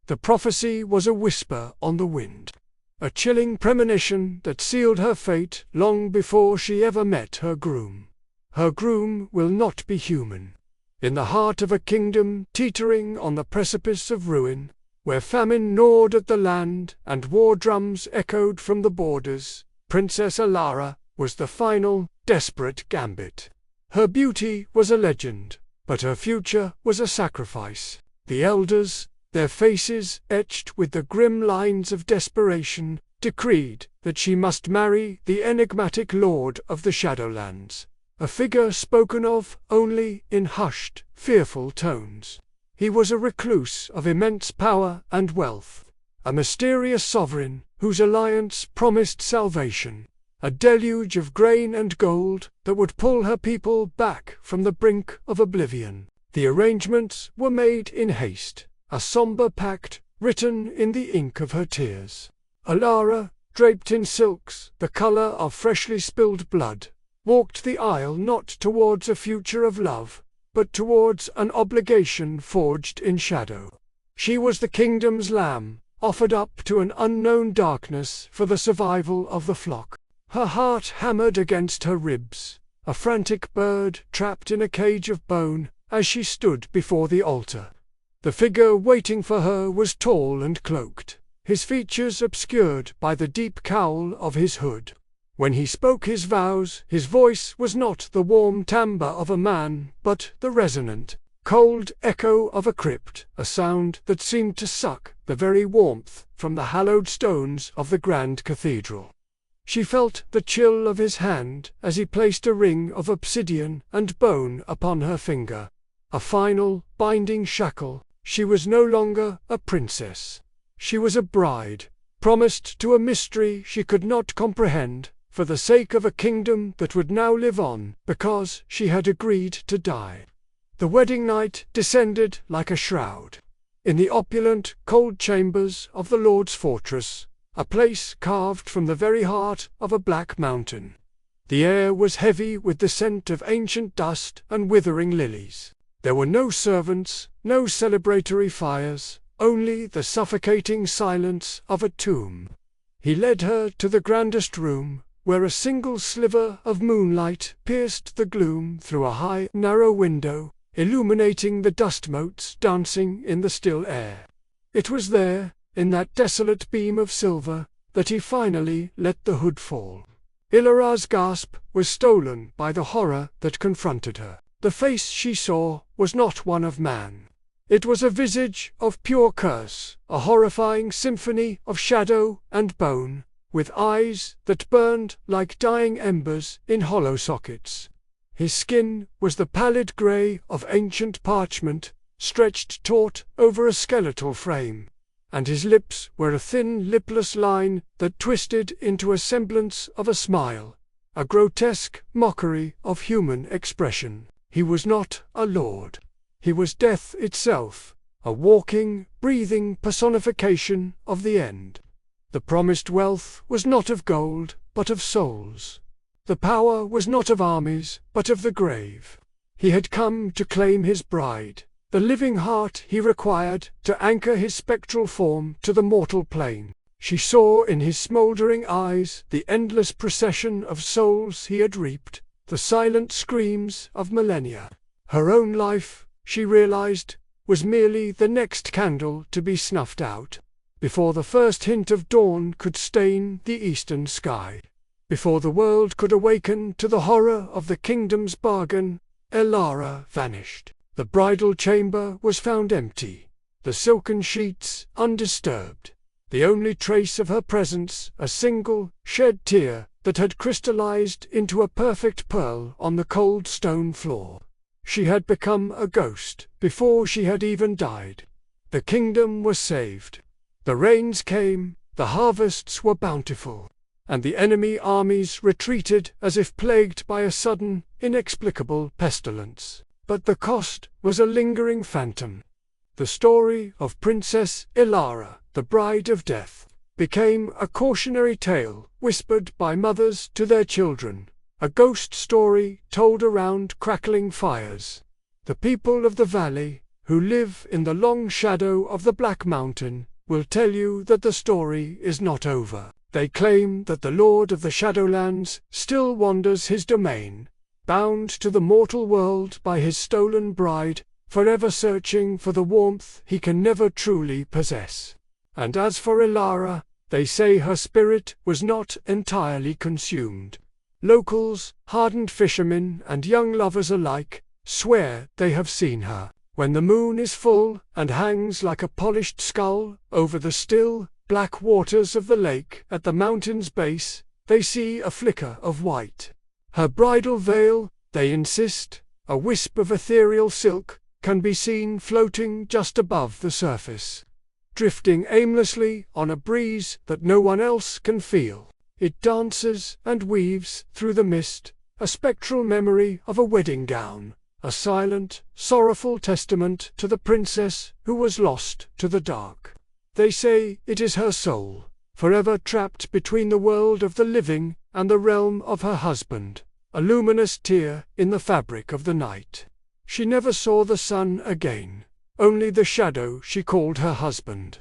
The prophecy was a whisper on the wind, a chilling premonition that sealed her fate long before she ever met her groom. Her groom will not be human. In the heart of a kingdom teetering on the precipice of ruin, where famine gnawed at the land and war drums echoed from the borders, Princess Alara was the final, desperate gambit. Her beauty was a legend, but her future was a sacrifice. The elders, their faces etched with the grim lines of desperation, decreed that she must marry the enigmatic lord of the Shadowlands, a figure spoken of only in hushed, fearful tones. He was a recluse of immense power and wealth, a mysterious sovereign whose alliance promised salvation, a deluge of grain and gold that would pull her people back from the brink of oblivion. The arrangements were made in haste, a somber pact written in the ink of her tears. Alara, draped in silks the color of freshly spilled blood, walked the aisle not towards a future of love, but towards an obligation forged in shadow. She was the kingdom's lamb, offered up to an unknown darkness for the survival of the flock. Her heart hammered against her ribs, a frantic bird trapped in a cage of bone, as she stood before the altar. The figure waiting for her was tall and cloaked, his features obscured by the deep cowl of his hood. When he spoke his vows, his voice was not the warm timbre of a man, but the resonant, cold echo of a crypt, a sound that seemed to suck the very warmth from the hallowed stones of the grand cathedral. She felt the chill of his hand as he placed a ring of obsidian and bone upon her finger, a final, binding shackle. She was no longer a princess. She was a bride, promised to a mystery she could not comprehend, for the sake of a kingdom that would now live on, because she had agreed to die. The wedding night descended like a shroud. In the opulent, cold chambers of the Lord's fortress, a place carved from the very heart of a black mountain, the air was heavy with the scent of ancient dust and withering lilies. There were no servants, no celebratory fires, only the suffocating silence of a tomb. He led her to the grandest room, where a single sliver of moonlight pierced the gloom through a high, narrow window, illuminating the dust motes dancing in the still air. It was there, in that desolate beam of silver, that he finally let the hood fall. Ilara's gasp was stolen by the horror that confronted her. The face she saw was not one of man. It was a visage of pure curse, a horrifying symphony of shadow and bone, with eyes that burned like dying embers in hollow sockets. His skin was the pallid grey of ancient parchment, stretched taut over a skeletal frame, and his lips were a thin lipless line that twisted into a semblance of a smile, a grotesque mockery of human expression. He was not a lord. He was death itself, a walking, breathing personification of the end. The promised wealth was not of gold, but of souls. The power was not of armies, but of the grave. He had come to claim his bride, the living heart he required to anchor his spectral form to the mortal plane. She saw in his smouldering eyes the endless procession of souls he had reaped, the silent screams of millennia. Her own life, she realized, was merely the next candle to be snuffed out, before the first hint of dawn could stain the eastern sky. Before the world could awaken to the horror of the kingdom's bargain, Alara vanished. The bridal chamber was found empty, the silken sheets undisturbed. The only trace of her presence, a single, shed tear that had crystallized into a perfect pearl on the cold stone floor. She had become a ghost before she had even died. The kingdom was saved. The rains came, the harvests were bountiful, and the enemy armies retreated as if plagued by a sudden, inexplicable pestilence. But the cost was a lingering phantom. The story of Princess Alara, the Bride of Death, became a cautionary tale whispered by mothers to their children, a ghost story told around crackling fires. The people of the valley, who live in the long shadow of the Black Mountain, will tell you that the story is not over. They claim that the Lord of the Shadowlands still wanders his domain, bound to the mortal world by his stolen bride, forever searching for the warmth he can never truly possess. And as for Ilara, they say her spirit was not entirely consumed. Locals, hardened fishermen, and young lovers alike swear they have seen her. When the moon is full and hangs like a polished skull over the still, black waters of the lake at the mountain's base, they see a flicker of white. Her bridal veil, they insist, a wisp of ethereal silk, can be seen floating just above the surface, drifting aimlessly on a breeze that no one else can feel. It dances and weaves through the mist, a spectral memory of a wedding gown, a silent, sorrowful testament to the princess who was lost to the dark. They say it is her soul, forever trapped between the world of the living and the realm of her husband, a luminous tear in the fabric of the night. She never saw the sun again, only the shadow she called her husband.